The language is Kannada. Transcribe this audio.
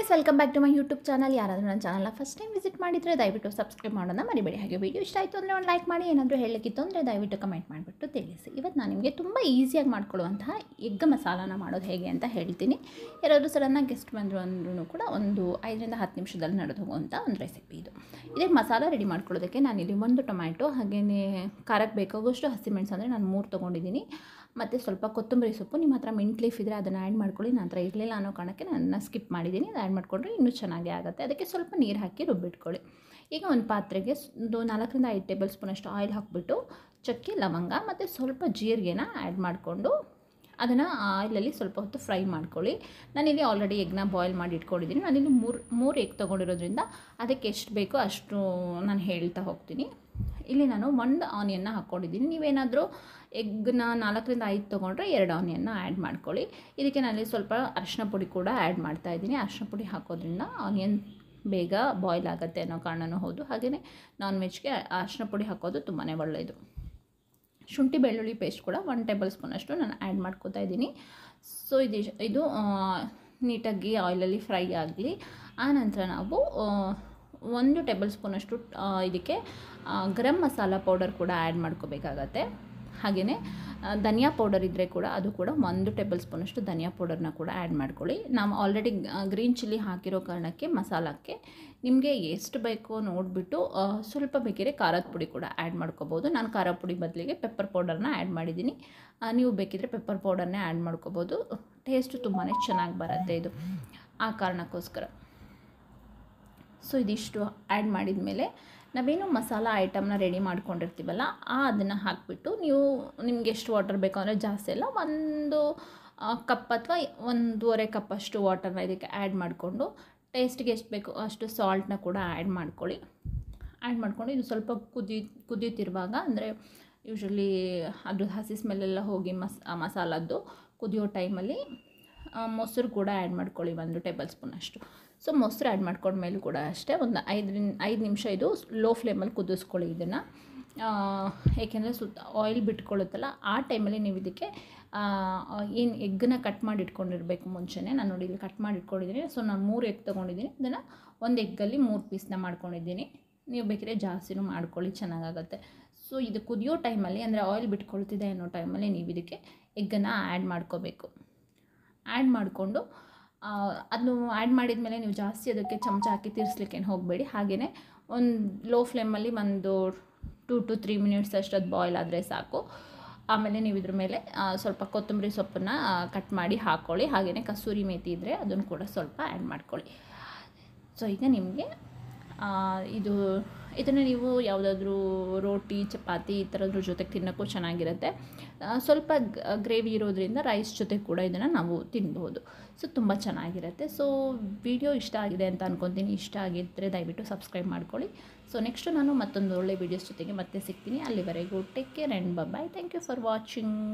Guys, welcome back to my YouTube channel. ಯಾರಾದರೂ ನನ್ನ ಚಾನಲ್ನ ಫಸ್ಟ್ ಟೈಮ್ ವಿಸಿಟ್ ಮಾಡಿದರೆ ದಯವಿಟ್ಟು ಸಬ್ಸ್ಕ್ರೈಬ್ ಮಾಡೋಣ ಮರಿಬೇಡಿ. ಹಾಗೆ ವಿಡಿಯೋ ಇಷ್ಟ ಆಯಿತು ಅಂದರೆ ಒಂದು ಲೈಕ್ ಮಾಡಿ, ಏನಾದರೂ ಹೇಳಲಿಕ್ಕಿತ್ತು ಅಂದರೆ ದಯವಿಟ್ಟು ಕಮೆಂಟ್ ಮಾಡಿಬಿಟ್ಟು ತಿಳಿಸಿ. ಇವತ್ತು ನಾನು ನಿಮಗೆ ತುಂಬ ಈಸಿಯಾಗಿ ಮಾಡ್ಕೊಳ್ಳುವಂತಹ ಎಗ್ ಮಸಾಲಾನ ಮಾಡೋದು ಹೇಗೆ ಅಂತ ಹೇಳ್ತೀನಿ. ಯಾರಾದರೂ ಸಡನ್ನಾಗಿ ಗೆಸ್ಟ್ ಬಂದರು ಅಂದ್ರೂ ಕೂಡ ಒಂದು 5ರಿಂದ 10 ನಿಮಿಷದಲ್ಲಿ ನಡೆದು ಹೋಗುವಂಥ ಒಂದು ರೆಸಿಪಿ ಇದು. ಇದಕ್ಕೆ ಮಸಾಲ ರೆಡಿ ಮಾಡ್ಕೊಳ್ಳೋದಕ್ಕೆ ನಾನಿಲ್ಲಿ ಒಂದು ಟೊಮ್ಯಾಟೊ, ಹಾಗೆಯೇ ಖಾರಕ್ಕೆ ಬೇಕಾಗುವಷ್ಟು ಹಸಿಮೆಣಸು ಅಂದರೆ ನಾನು 3 ತೊಗೊಂಡಿದ್ದೀನಿ. ಮತ್ತು ಸ್ವಲ್ಪ ಕೊತ್ತಂಬರಿ ಸೊಪ್ಪು, ನಿಮ್ಮ ಹತ್ರ ಮಿಂಟ್ ಲೀಫ್ ಇದ್ದರೆ ಅದನ್ನು ಆ್ಯಡ್ ಮಾಡ್ಕೊಳ್ಳಿ. ನನ್ನ ಹತ್ರ ಇರಲಿಲ್ಲ ಅನ್ನೋ ಕಾರಣಕ್ಕೆ ನಾನು ಸ್ಕಿಪ್ ಮಾಡಿದ್ದೀನಿ. ಅದು ಆ್ಯಡ್ ಮಾಡಿಕೊಂಡ್ರೆ ಇನ್ನೂ ಚೆನ್ನಾಗೇ ಆಗುತ್ತೆ. ಅದಕ್ಕೆ ಸ್ವಲ್ಪ ನೀರು ಹಾಕಿ ರುಬ್ಬಿಟ್ಕೊಳ್ಳಿ. ಈಗ ಒಂದು ಪಾತ್ರೆಗೆ ಒಂದು 4ರಿಂದ 5 ಟೇಬಲ್ ಸ್ಪೂನಷ್ಟು ಆಯಿಲ್ ಹಾಕಿಬಿಟ್ಟು ಚಕ್ಕೆ, ಲವಂಗ ಮತ್ತು ಸ್ವಲ್ಪ ಜೀರಿಗೆನ ಆ್ಯಡ್ ಮಾಡಿಕೊಂಡು ಅದನ್ನು ಆಯಿಲಲ್ಲಿ ಸ್ವಲ್ಪ ಹೊತ್ತು ಫ್ರೈ ಮಾಡ್ಕೊಳ್ಳಿ. ನಾನಿಲ್ಲಿ ಆಲ್ರೆಡಿ ಎಗ್ನ ಬಾಯ್ಲ್ ಮಾಡಿ ಇಟ್ಕೊಂಡಿದ್ದೀನಿ. ನಾನಿಲ್ಲಿ ಮೂರು ಎಗ್ ತೊಗೊಂಡಿರೋದ್ರಿಂದ ಅದಕ್ಕೆ ಎಷ್ಟು ಬೇಕೋ ಅಷ್ಟು ನಾನು ಹೇಳ್ತಾ ಹೋಗ್ತೀನಿ. ಇಲ್ಲಿ ನಾನು 1 ಆನಿಯನ್ನ ಹಾಕ್ಕೊಂಡಿದ್ದೀನಿ. ನೀವೇನಾದರೂ ಎಗ್ನ 4ರಿಂದ 5 ತೊಗೊಂಡ್ರೆ 2 ಆನಿಯನ್ನ ಆ್ಯಡ್ ಮಾಡ್ಕೊಳ್ಳಿ. ಇದಕ್ಕೆ ನಾನಲ್ಲಿ ಸ್ವಲ್ಪ ಅರಿಶಿನ ಪುಡಿ ಕೂಡ ಆ್ಯಡ್ ಮಾಡ್ತಾಯಿದ್ದೀನಿ. ಅರಿಶಿನ ಪುಡಿ ಹಾಕೋದ್ರಿಂದ ಆನಿಯನ್ ಬೇಗ ಬಾಯ್ಲ್ ಆಗುತ್ತೆ ಅನ್ನೋ ಕಾರಣವೂ ಹೌದು. ಹಾಗೆಯೇ ನಾನ್ ವೆಜ್ಗೆ ಅರಿಶಿನ ಪುಡಿ ಹಾಕೋದು ತುಂಬಾ ಒಳ್ಳೆಯದು. ಶುಂಠಿ ಬೆಳ್ಳುಳ್ಳಿ ಪೇಸ್ಟ್ ಕೂಡ 1 ಟೇಬಲ್ ಸ್ಪೂನಷ್ಟು ನಾನು ಆ್ಯಡ್ ಮಾಡ್ಕೋತಾ ಇದ್ದೀನಿ. ಸೊ ಇದು ನೀಟಾಗಿ ಆಯಿಲಲ್ಲಿ ಫ್ರೈ ಆಗಲಿ. ಆನಂತರ ನಾವು 1 ಟೇಬಲ್ ಸ್ಪೂನಷ್ಟು ಇದಕ್ಕೆ ಗರಂ ಮಸಾಲ ಪೌಡರ್ ಕೂಡ ಆ್ಯಡ್ ಮಾಡ್ಕೋಬೇಕಾಗತ್ತೆ. ಹಾಗೆಯೇ ಧನಿಯಾ ಪೌಡರ್ ಇದ್ದರೆ ಕೂಡ ಅದು ಕೂಡ 1 ಟೇಬಲ್ ಸ್ಪೂನಷ್ಟು ಧನಿಯಾ ಪೌಡರ್ನ ಕೂಡ ಆ್ಯಡ್ ಮಾಡ್ಕೊಳ್ಳಿ. ನಾವು ಆಲ್ರೆಡಿ ಗ್ರೀನ್ ಚಿಲ್ಲಿ ಹಾಕಿರೋ ಕಾರಣಕ್ಕೆ ಮಸಾಲಕ್ಕೆ ನಿಮಗೆ ಎಷ್ಟು ಬೇಕೋ ನೋಡಿಬಿಟ್ಟು ಸ್ವಲ್ಪ ಬೇಕಿದ್ರೆ ಖಾರದ ಪುಡಿ ಕೂಡ ಆ್ಯಡ್ ಮಾಡ್ಕೋಬೋದು. ನಾನು ಖಾರ ಪುಡಿ ಬದಲಿಗೆ ಪೆಪ್ಪರ್ ಪೌಡರ್ನ ಆ್ಯಡ್ ಮಾಡಿದ್ದೀನಿ. ನೀವು ಬೇಕಿದ್ರೆ ಪೆಪ್ಪರ್ ಪೌಡರ್ನೇ ಆ್ಯಡ್ ಮಾಡ್ಕೋಬೋದು. ಟೇಸ್ಟು ತುಂಬಾ ಚೆನ್ನಾಗಿ ಬರುತ್ತೆ ಇದು, ಆ ಕಾರಣಕ್ಕೋಸ್ಕರ. ಸೊ ಇದಿಷ್ಟು ಆ್ಯಡ್ ಮಾಡಿದ ಮೇಲೆ ನಾವೇನು ಮಸಾಲ ಐಟಮ್ನ ರೆಡಿ ಮಾಡ್ಕೊಂಡಿರ್ತೀವಲ್ಲ ಅದನ್ನು ಹಾಕಿಬಿಟ್ಟು ನಿಮ್ಗೆ ಎಷ್ಟು ವಾಟರ್ ಬೇಕೋ ಅಂದರೆ ಜಾಸ್ತಿ ಎಲ್ಲ 1 ಕಪ್ ಅಥವಾ 1.5 ಕಪ್ಪಷ್ಟು ವಾಟರ್ನ ಇದಕ್ಕೆ ಆ್ಯಡ್ ಮಾಡಿಕೊಂಡು ಟೇಸ್ಟ್ಗೆ ಎಷ್ಟು ಬೇಕೋ ಅಷ್ಟು ಸಾಲ್ಟ್ನ ಕೂಡ ಆ್ಯಡ್ ಮಾಡ್ಕೊಳ್ಳಿ. ಆ್ಯಡ್ ಮಾಡಿಕೊಂಡು ಇದು ಸ್ವಲ್ಪ ಕುದಿಯುತ್ತಿರುವಾಗ, ಅಂದರೆ ಯೂಶ್ವಲಿ ಅದು ಹಸಿ ಸ್ಮೆಲ್ಲೆಲ್ಲ ಹೋಗಿ ಮಸಾಲದ್ದು ಕುದಿಯೋ ಟೈಮಲ್ಲಿ ಮೊಸರು ಕೂಡ ಆ್ಯಡ್ ಮಾಡ್ಕೊಳ್ಳಿ 1 ಟೇಬಲ್ ಸ್ಪೂನಷ್ಟು. ಸೊ ಮೊಸರು ಆ್ಯಡ್ ಮಾಡ್ಕೊಂಡ್ಮೇಲೂ ಕೂಡ ಅಷ್ಟೇ ಒಂದು 5 ನಿಮಿಷ ಇದು ಲೋ ಫ್ಲೇಮಲ್ಲಿ ಕುದಿಸ್ಕೊಳ್ಳಿ ಇದನ್ನು. ಏಕೆಂದರೆ ಆಯಿಲ್ ಬಿಟ್ಕೊಳ್ಳುತ್ತಲ್ಲ ಆ ಟೈಮಲ್ಲಿ ನೀವು ಇದಕ್ಕೆ ಏನು ಎಗ್ಗನ್ನ ಕಟ್ ಮಾಡಿ ಇಟ್ಕೊಂಡಿರಬೇಕು ಮುಂಚೆನೇ. ನಾನು ನೋಡಿ ಇಲ್ಲಿ ಕಟ್ ಮಾಡಿ ಇಟ್ಕೊಂಡಿದ್ದೀನಿ. ಸೊ ನಾನು 3 ಎಗ್ ತೊಗೊಂಡಿದ್ದೀನಿ. ಅದನ್ನು 1 ಎಗ್ಗಲ್ಲಿ 3 ಪೀಸ್ನ ಮಾಡ್ಕೊಂಡಿದ್ದೀನಿ. ನೀವು ಬೇಕಿದ್ರೆ ಜಾಸ್ತಿನೂ ಮಾಡ್ಕೊಳ್ಳಿ, ಚೆನ್ನಾಗಾಗುತ್ತೆ. ಸೊ ಇದು ಕುದಿಯೋ ಟೈಮಲ್ಲಿ, ಅಂದರೆ ಆಯಿಲ್ ಬಿಟ್ಕೊಳ್ತಿದೆ ಅನ್ನೋ ಟೈಮಲ್ಲಿ ನೀವು ಇದಕ್ಕೆ ಎಗ್ಗನ್ನು ಆ್ಯಡ್ ಮಾಡ್ಕೋಬೇಕು. ಆ್ಯಡ್ ಮಾಡಿಕೊಂಡು ಅದನ್ನು ಆ್ಯಡ್ ಮಾಡಿದ ಮೇಲೆ ನೀವು ಜಾಸ್ತಿ ಅದಕ್ಕೆ ಚಮಚ ಹಾಕಿ ತಿರ್ಸ್ಲಿಕ್ಕೇನು ಹೋಗಬೇಡಿ. ಹಾಗೆಯೇ ಒಂದು ಲೋ ಫ್ಲೇಮಲ್ಲಿ ಒಂದು 2 to 3 ಮಿನಿಟ್ಸ್ ಅಷ್ಟು ಅದು ಬಾಯ್ಲ್ ಆದರೆ ಸಾಕು. ಆಮೇಲೆ ನೀವು ಇದ್ರ ಮೇಲೆ ಸ್ವಲ್ಪ ಕೊತ್ತಂಬರಿ ಸೊಪ್ಪನ್ನು ಕಟ್ ಮಾಡಿ ಹಾಕ್ಕೊಳ್ಳಿ. ಹಾಗೆಯೇ ಕಸೂರಿ ಮೇಥಿ ಇದ್ದರೆ ಅದನ್ನು ಕೂಡ ಸ್ವಲ್ಪ ಆ್ಯಡ್ ಮಾಡ್ಕೊಳ್ಳಿ. ಸೊ ಈಗ ನಿಮಗೆ ಇದನ್ನು ನೀವು ಯಾವುದಾದ್ರೂ ರೋಟಿ, ಚಪಾತಿ ಈ ಥರದ್ರ ಜೊತೆಗೆ ತಿನ್ನೋಕ್ಕೂ ಚೆನ್ನಾಗಿರುತ್ತೆ. ಸ್ವಲ್ಪ ಗ್ರೇವಿ ಇರೋದ್ರಿಂದ ರೈಸ್ ಜೊತೆ ಕೂಡ ಇದನ್ನು ನಾವು ತಿನ್ಬೋದು. ಸೊ ತುಂಬ ಚೆನ್ನಾಗಿರುತ್ತೆ. ಸೊ ವಿಡಿಯೋ ಇಷ್ಟ ಆಗಿದೆ ಅಂತ ಅಂದ್ಕೊತೀನಿ. ಇಷ್ಟ ಆಗಿದ್ದರೆ ದಯವಿಟ್ಟು ಸಬ್ಸ್ಕ್ರೈಬ್ ಮಾಡ್ಕೊಳ್ಳಿ. ಸೊ ನೆಕ್ಸ್ಟು ನಾನು ಮತ್ತೊಂದು ಒಳ್ಳೆ ವೀಡಿಯೋಸ್ ಜೊತೆಗೆ ಮತ್ತೆ ಸಿಗ್ತೀನಿ. ಅಲ್ಲಿವರೆಗೂ take care and bye. Thank you for watching.